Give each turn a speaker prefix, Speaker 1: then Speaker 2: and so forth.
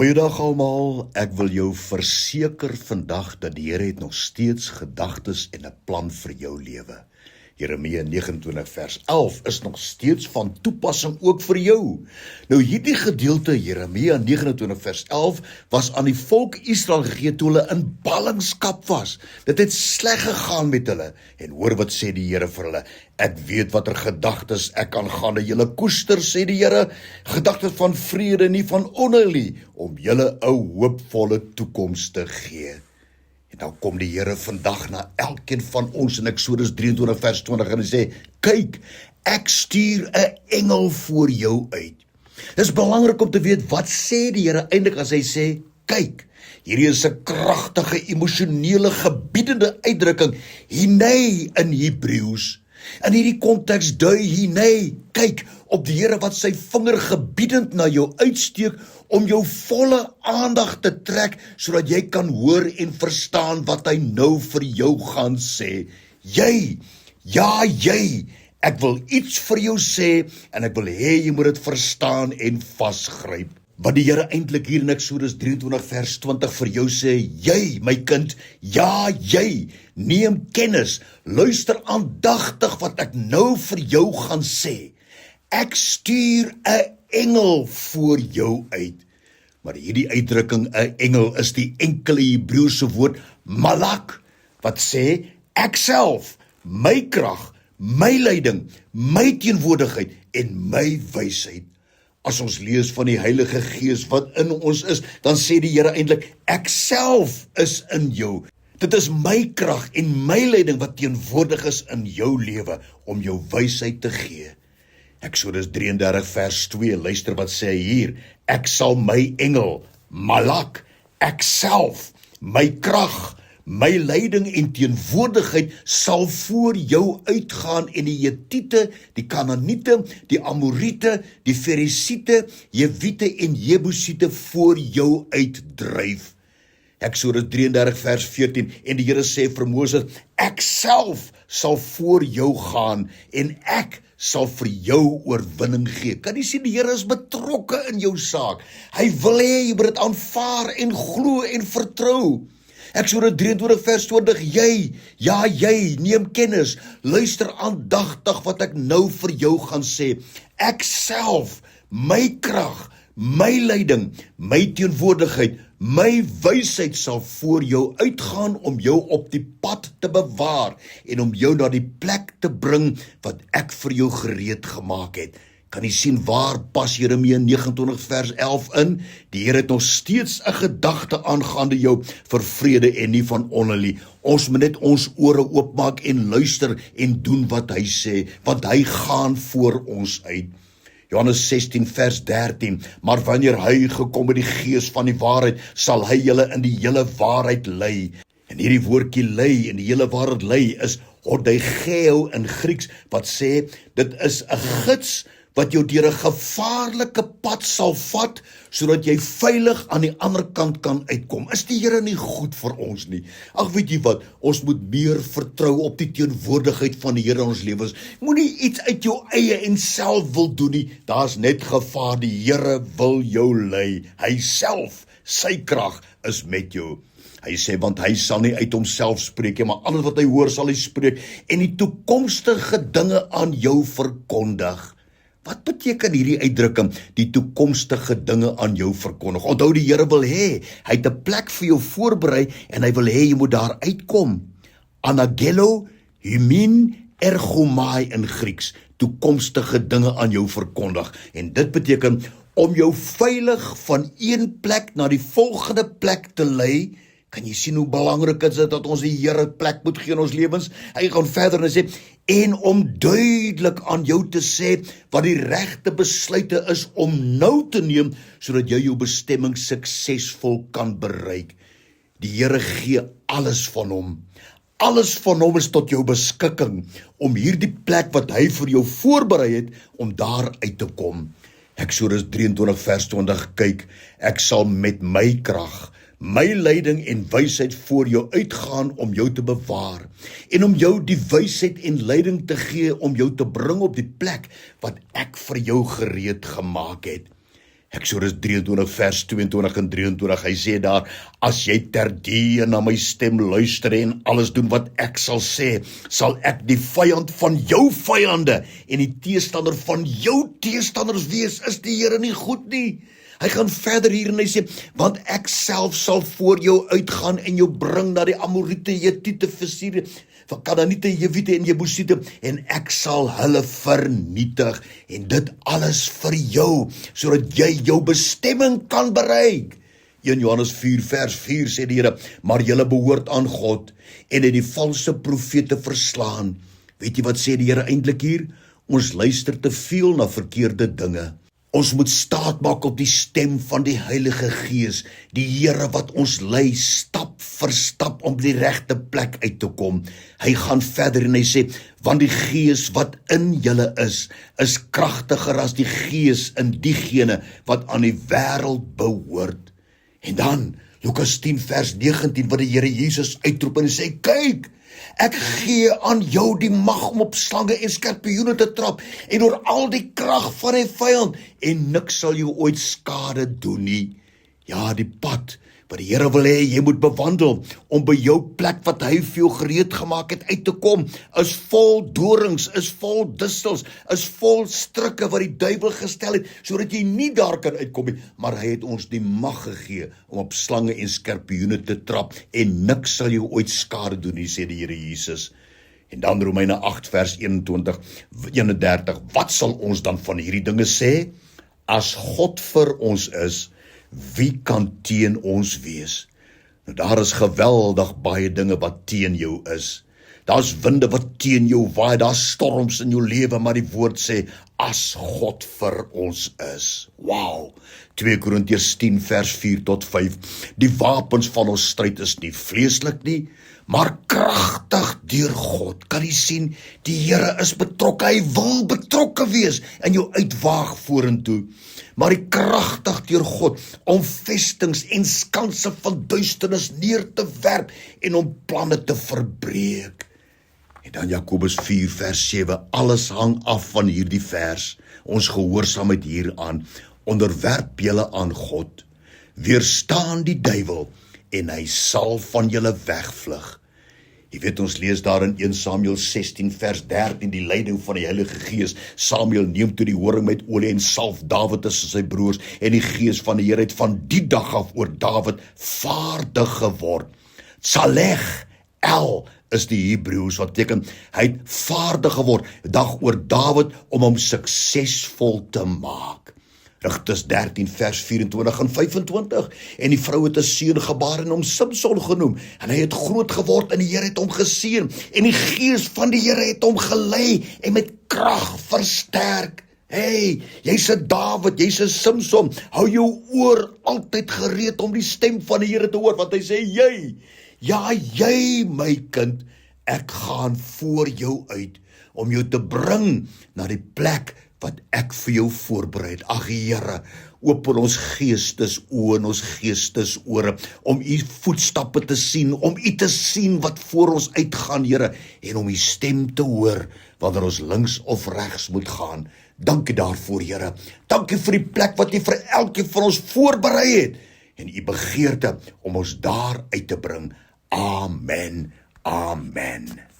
Speaker 1: Goeiedag almal, ek wil jou verseker vandag dat die Here het nog steeds gedagtes en 'n plan vir jou lewe. Jeremia 29 vers 11 is nog steeds van toepassing ook vir jou. Nou hierdie gedeelte Jeremia 29 vers 11 was aan die volk Israel gegee toe hulle in ballingskap was. Dit het sleg gegaan met hulle. En hoor wat sê die Here vir hulle: ek weet watter gedagtes ek aangaande julle koester, sê die Here, gedagtes van vrede, nie van onheil nie, om julle 'n hoopvolle toekoms te gee. En dan kom die Here vandag na elkeen van ons in Eksodus 23 vers 20 en hy sê: kyk, ek stuur 'n engel voor jou uit. Dit is belangrik om te weet wat sê die Here eintlik as hy sê kyk. Hierdie is 'n kragtige, emosionele, gebiedende uitdrukking, hinei in Hebreëus. In hierdie konteks dui hinei, kyk, op die Here wat sy vinger gebiedend na jou uitsteek om jou volle aandag te trek, sodat jy kan hoor en verstaan wat hy nou vir jou gaan sê. Jy, ja jy, ek wil iets vir jou sê en ek wil hê jy moet dit verstaan en vasgryp. Wat die Here eintlik hier in Eksodus 23 vers 20 vir jou sê: jy, my kind, ja jy, neem kennis, luister aandagtig wat ek nou vir jou gaan sê. Ek stuur 'n engel voor jou uit. Maar hierdie uitdrukking 'n engel is die enkele Hebreëse woord malak, wat sê ek self, my krag, my leiding, my teenwoordigheid en my wysheid. As ons lees van die Heilige Gees wat in ons is, dan sê die Here eintlik, ek self is in jou. Dit is my krag en my leiding wat teenwoordig is in jou lewe om jou wysheid te gee. Eksodus 33 vers 2, luister wat sê hy hier: ek sal my engel, malak, ek self, my krag, my leiding en teenwoordigheid sal voor jou uitgaan en die Hetiete, die Kanaaniete, die Amoriete, die Ferisiete, Jewiete en Jebusiete voor jou uitdryf. Eksodus 33 vers 14, en die Here sê vir Moses: ek self sal voor jou gaan en ek sal vir jou oorwinning gee. Kan jy sien, die Here is betrokke in jou saak. Hy wil hê jy moet dit aanvaar en glo en vertrou. Eksodus 23 vers 20, jy, ja jy, neem kennis, luister aandagtig wat ek nou vir jou gaan sê. Ek self, my krag, my leiding, my teenwoordigheid, my wysheid sal voor jou uitgaan om jou op die pad te bewaar en om jou na die plek te bring wat ek vir jou gereed gemaak het. Kan jy sien waar pas Jeremia 29 vers 11 in? Die Here het nog steeds 'n gedagte aangaande jou vir vrede en nie van onheil nie. Ons moet net ons ore oopmaak en luister en doen wat hy sê, want hy gaan voor ons uit. Johannes 16 vers 13, maar wanneer hy gekom het, die Gees van die waarheid, sal hy julle in die hele waarheid lei. En hierdie woordjie lei, in die hele waarheid lei, is hodegeo in Grieks, wat sê, dit is 'n gids wat jou deur 'n gevaarlike pad sal vat, sodat jy veilig aan die ander kant kan uitkom. Is die Here nie goed vir ons nie? Ag, weet jy wat, ons moet meer vertrou op die teenwoordigheid van die Here in ons lewens. Moenie iets uit jou eie en self wil doen nie, daar's net gevaar. Die Here wil jou lei, hy self, sy krag is met jou. Hy sê, want hy sal nie uit homself spreek nie, maar alles wat hy hoor sal hy spreek, en die toekomstige dinge aan jou verkondig. Wat beteken hierdie uitdrukking, die toekomstige dinge aan jou verkondig? Onthou, die Here wil hê, hy het 'n plek vir jou voorberei en hy wil hê jy moet daar uitkom. Anagelo, humin, ergomai in Grieks, toekomstige dinge aan jou verkondig. En dit beteken om jou veilig van een plek na die volgende plek te lei. Kan jy sien hoe belangrik is dit dat ons die Here plek moet gee in ons lewens? Hy gaan verder en sê, en om duidelik aan jou te sê wat die regte besluite is om nou te neem, sodat jy jou bestemming suksesvol kan bereik. Die Here gee alles van hom. Alles van hom is tot jou beskikking, om hierdie plek wat hy vir jou voorberei het, om daar uit te kom. Eksodus 23 vers 20, kyk, ek sal met my krag, my leiding en wysheid voor jou uitgaan om jou te bewaar en om jou die wysheid en leiding te gee om jou te bring op die plek wat ek vir jou gereed gemaak het. Eksodus 23 vers 22 en 23, hy sê daar, as jy terdee na my stem luister en alles doen wat ek sal sê, sal ek die vyand van jou vyande en die teestander van jou teestanders wees. Is die Here nie goed nie? Hy gaan verder hier en hy sê, want ek self sal voor jou uitgaan en jou bring na die Amorite, Jetite, Visiere, van Kanaaniete, Jewiete en Jebusiete, en ek sal hulle vernietig, en dit alles vir jou, sodat jy jou bestemming kan bereik. 1 Johannes 4 vers 4 sê die Here, maar julle behoort aan God, en het die valse profete verslaan. Weet jy wat sê die Here eintlik hier? Ons luister te veel na verkeerde dinge. Ons moet staat maak op die stem van die Heilige Gees, die Here wat ons lei stap vir stap om die regte plek uit te kom. Hy gaan verder en hy sê, want die Gees wat in julle is kragtiger as die gees in diegene wat aan die wêreld behoort. En dan, Lukas 10 vers 19, wat die Here Jesus uitroep en sê, kyk, ek gee aan jou die mag om op slange en skorpioene te trap en oor al die krag van die vyand en niks sal jou ooit skade doen nie. Ja, die pad wat die Here wil hê jy moet bewandel om by jou plek wat hy vir jou gereed gemaak het uit te kom, is vol dorings, is vol distels, is vol strikke wat die duiwel gestel het, sodat jy nie daar kan uitkom nie, maar hy het ons die mag gegee om op slange en skorpioene te trap en niks sal jou ooit skade doen nie, sê die Here Jesus. En dan Romeine 8 vers 21, 31, wat sal ons dan van hierdie dinge sê? As God vir ons is, wie kan teen ons wees? Nou daar is geweldig baie dinge wat teen jou is. Daar's winde wat teen jou waai, daar's storms in jou lewe, maar die woord sê, as God vir ons is. Wow! 2 Korintiërs 10 vers 4 tot 5. Die wapens van ons stryd is nie vleeslik nie, maar kragtig deur God. Kan jy sien, die Here is betrokke, hy wil betrokke wees in jou uitwaag vorentoe. Maar die kragtig deur God om vestings en skanse van duisternis neer te werp en om planne te verbreek. En dan Jakobus 4 vers 7, alles hang af van hierdie vers, ons gehoorsaamheid hieraan, onderwerp julle aan God, weerstaan die duiwel en hy sal van julle wegvlug. Jy weet, ons lees daar in 1 Samuel 16 vers 13, die leiding van die Heilige Gees. Samuel neem toe die horing met olie en salf Dawid tussen sy broers, en die Gees van die Here het van die dag af oor Dawid vaardig geword. Tsalech El is die Hebreëus wat beteken, hy het vaardig geword, dag oor Dawid om hom suksesvol te maak. Rigters 13 vers 24 en 25, en die vrou het 'n seun gebaar en hom Simson genoem, en hy het groot geword en die Here het hom geseën, en die Gees van die Here het hom gelei en met krag versterk. Hey, jy's 'n Dawid, jy's 'n Simson, hou jou oor altyd gereed om die stem van die Here te hoor, want hy sê, jy my kind, ek gaan voor jou uit, om jou te bring na die plek wat ek vir jou voorberei het. Ag Here, open ons geestesoë en ons geestesore, om u voetstappe te sien, om u te sien wat voor ons uitgaan, Here, en om u stem te hoor, wanneer ons links of regs moet gaan. Dankie daarvoor, Here. Dankie vir die plek wat u vir elkeen van ons voorberei het, en u begeerte om ons daar uit te bring. Amen. Amen.